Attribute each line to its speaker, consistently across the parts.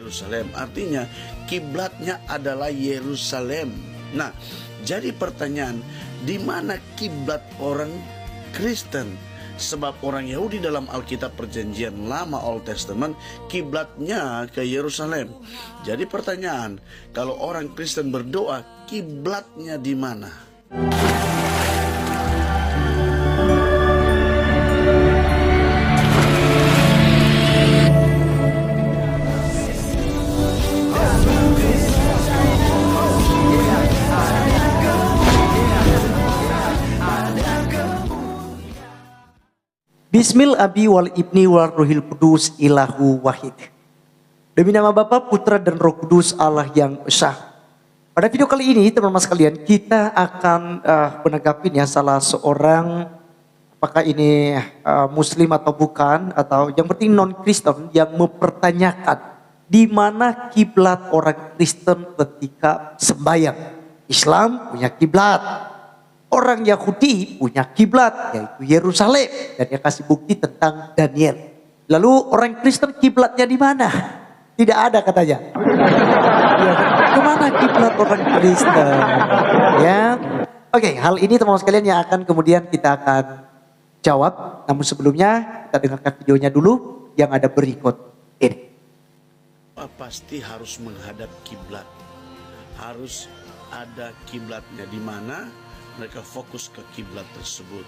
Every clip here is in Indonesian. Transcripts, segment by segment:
Speaker 1: Yerusalem. Artinya kiblatnya adalah Yerusalem. Nah, jadi pertanyaan, di mana kiblat orang Kristen? Sebab orang Yahudi dalam Alkitab Perjanjian Lama Old Testament kiblatnya ke Yerusalem. Jadi pertanyaan, kalau orang Kristen berdoa, kiblatnya di mana?
Speaker 2: Bismil Abi wal Ibni wal Ruhil Kudus ilahu wahid. Demi nama Bapa, Putra dan Roh Kudus Allah yang esa. Pada video kali ini teman-teman sekalian, kita akan menanggapin ya salah seorang, apakah ini Muslim atau bukan, atau yang penting non-Kristen yang mempertanyakan di mana kiblat orang Kristen ketika sembahyang. Islam punya kiblat. Orang Yahudi punya kiblat, yaitu Yerusalem, dan dia kasih bukti tentang Daniel. Lalu orang Kristen kiblatnya di mana? Tidak ada katanya. Ya, kemana kiblat orang Kristen? Ya, oke, hal ini teman-teman sekalian yang akan kemudian kita akan jawab. Namun sebelumnya kita dengarkan videonya dulu yang ada berikut ini.
Speaker 1: Pasti harus menghadap kiblat, harus ada kiblatnya di mana. Mereka fokus ke kiblat tersebut.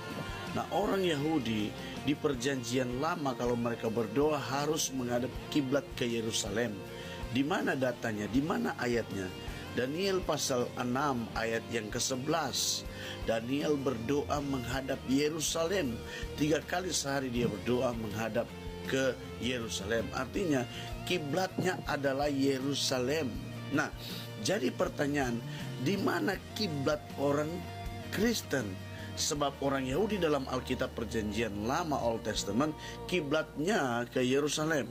Speaker 1: Nah, orang Yahudi di Perjanjian Lama kalau mereka berdoa harus menghadap kiblat ke Yerusalem. Di mana datanya? Di mana ayatnya? Daniel pasal 6 ayat yang ke-11. Daniel berdoa menghadap Yerusalem. 3 kali sehari dia berdoa menghadap ke Yerusalem. Artinya kiblatnya adalah Yerusalem. Nah, jadi pertanyaan, di mana kiblat orang Kristen? Sebab orang Yahudi dalam Alkitab Perjanjian Lama Old Testament kiblatnya ke Yerusalem.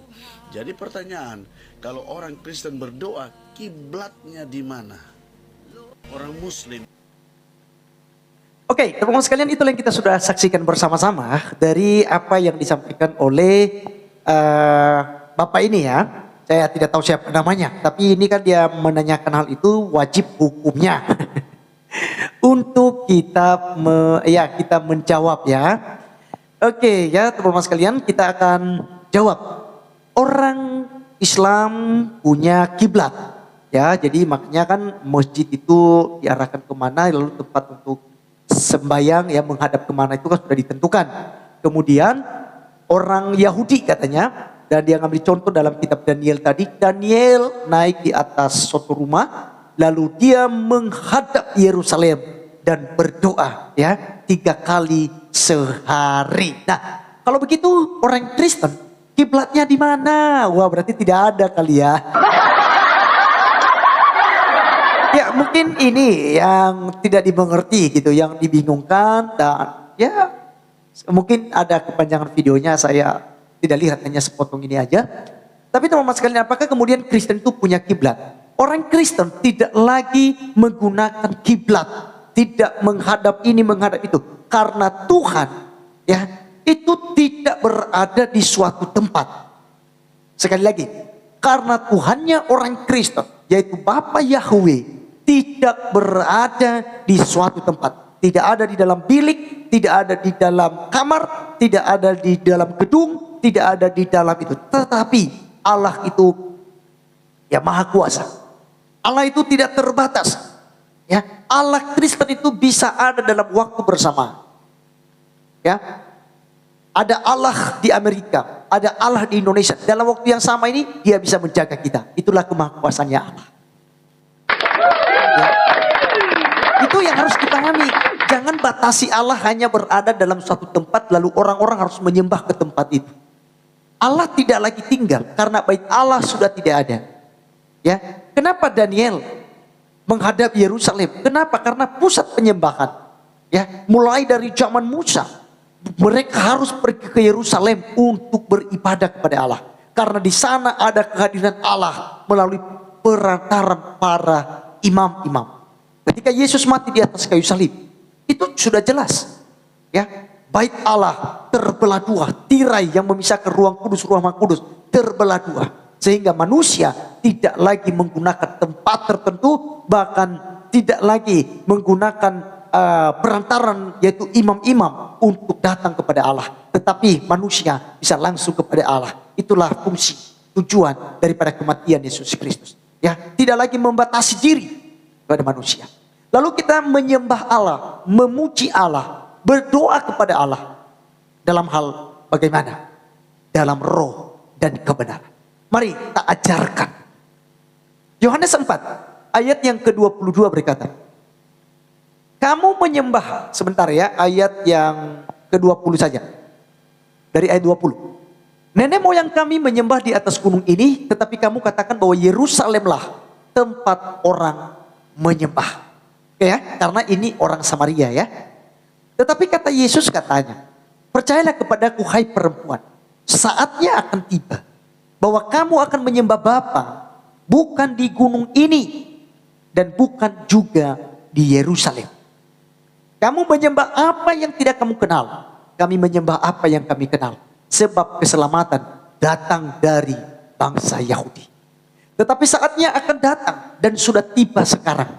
Speaker 1: Jadi pertanyaan, kalau orang Kristen berdoa, kiblatnya di mana? Orang Muslim.
Speaker 2: Oke, teman-teman sekalian, itulah yang kita sudah saksikan bersama-sama dari apa yang disampaikan oleh Bapak ini ya. Saya tidak tahu siapa namanya, tapi ini kan dia menanyakan hal itu wajib hukumnya. Untuk kita kita menjawab ya. Oke ya teman-teman sekalian, kita akan jawab. Orang Islam punya kiblat ya, jadi makanya kan masjid itu diarahkan kemana, lalu tempat untuk sembahyang ya menghadap kemana itu kan sudah ditentukan. Kemudian orang Yahudi katanya, dan dia ngambil contoh dalam kitab Daniel tadi, Daniel naik di atas suatu rumah, lalu dia menghadap Yerusalem dan berdoa ya 3 kali sehari. Nah, kalau begitu orang Kristen kiblatnya di mana? Wah, berarti tidak ada kali ya. Ya, mungkin ini yang tidak dimengerti gitu, yang dibingungkan, dan ya mungkin ada kepanjangan videonya, saya tidak lihat, hanya sepotong ini aja. Tapi teman-teman sekalian, apakah kemudian Kristen itu punya kiblat? Orang Kristen tidak lagi menggunakan kiblat, tidak menghadap ini, menghadap itu, karena Tuhan ya itu tidak berada di suatu tempat. Sekali lagi, karena Tuhannya orang Kristen, yaitu Bapa Yahweh, tidak berada di suatu tempat. Tidak ada di dalam bilik, tidak ada di dalam kamar, tidak ada di dalam gedung, tidak ada di dalam itu. Tetapi Allah itu ya maha kuasa. Allah itu tidak terbatas. Ya, Allah Kristen itu bisa ada dalam waktu bersama. Ya. Ada Allah di Amerika, ada Allah di Indonesia. Dalam waktu yang sama ini dia bisa menjaga kita. Itulah kemahakuasaannya Allah. Ya. Itu yang harus dipahami. Jangan batasi Allah hanya berada dalam suatu tempat lalu orang-orang harus menyembah ke tempat itu. Allah tidak lagi tinggal karena bait Allah sudah tidak ada. Ya, kenapa Daniel menghadap Yerusalem? Kenapa? Karena pusat penyembahan. Ya, mulai dari zaman Musa, mereka harus pergi ke Yerusalem untuk beribadah kepada Allah. Karena di sana ada kehadiran Allah melalui perantaran para imam-imam. Ketika Yesus mati di atas kayu salib, itu sudah jelas. Ya, bait Allah terbelah 2, tirai yang memisahkan ruang kudus, ruang maha kudus terbelah 2. Sehingga manusia tidak lagi menggunakan tempat tertentu, bahkan tidak lagi menggunakan perantaran yaitu imam-imam untuk datang kepada Allah, tetapi manusia bisa langsung kepada Allah. Itulah fungsi tujuan daripada kematian Yesus Kristus. Ya, tidak lagi membatasi diri kepada manusia. Lalu kita menyembah Allah, memuji Allah, berdoa kepada Allah dalam hal bagaimana? Dalam roh dan kebenaran. Mari kita ajarkan. Yohanes 4 ayat yang ke-22 berkata, kamu menyembah, sebentar ya, ayat yang ke-20 saja. Dari ayat 20. Nenek moyang kami menyembah di atas gunung ini, tetapi kamu katakan bahwa Yerusalemlah tempat orang menyembah. Ya, karena ini orang Samaria ya. Tetapi kata Yesus katanya, percayalah kepadaku hai perempuan, saatnya akan tiba bahwa kamu akan menyembah Bapa bukan di gunung ini dan bukan juga di Yerusalem. Kamu menyembah apa yang tidak kamu kenal. Kami menyembah apa yang kami kenal. Sebab keselamatan datang dari bangsa Yahudi. Tetapi saatnya akan datang dan sudah tiba sekarang,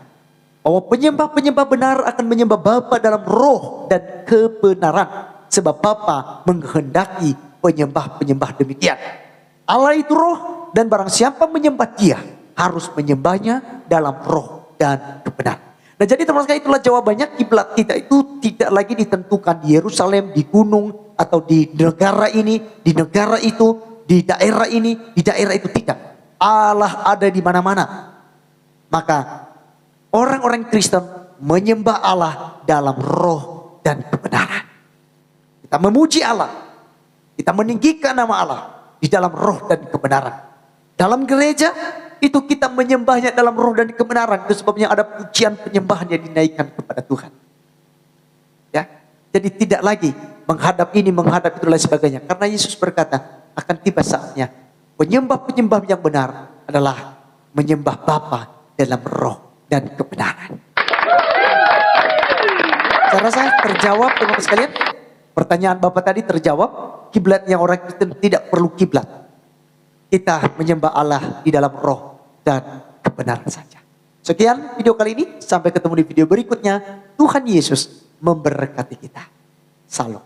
Speaker 2: bahwa penyembah-penyembah benar akan menyembah Bapa dalam roh dan kebenaran. Sebab Bapa menghendaki penyembah-penyembah demikian. Allah itu roh, dan barang siapa menyembah Dia harus menyembahnya dalam roh dan kebenaran. Nah, jadi teman-teman sekalian, itulah jawabannya. Kiblat kita itu tidak lagi ditentukan di Yerusalem, di gunung, atau di negara ini, di negara itu, di daerah ini, di daerah itu, tidak. Allah ada di mana-mana. Maka orang-orang Kristen menyembah Allah dalam roh dan kebenaran. Kita memuji Allah, kita meninggikan nama Allah di dalam roh dan kebenaran. Dalam gereja itu kita menyembahnya dalam roh dan kebenaran. Itu sebabnya ada pujian penyembahan yang dinaikkan kepada Tuhan. Ya, jadi tidak lagi menghadap ini, menghadap itu, dan sebagainya. Karena Yesus berkata, akan tiba saatnya penyembah-penyembah yang benar adalah menyembah Bapa dalam roh dan kebenaran. Saya rasa terjawab teman-teman sekalian. Pertanyaan Bapak tadi terjawab. Kiblatnya orang Kristen tidak perlu kiblat. Kita menyembah Allah di dalam roh dan kebenaran saja. Sekian video kali ini. Sampai ketemu di video berikutnya. Tuhan Yesus memberkati kita. Salam.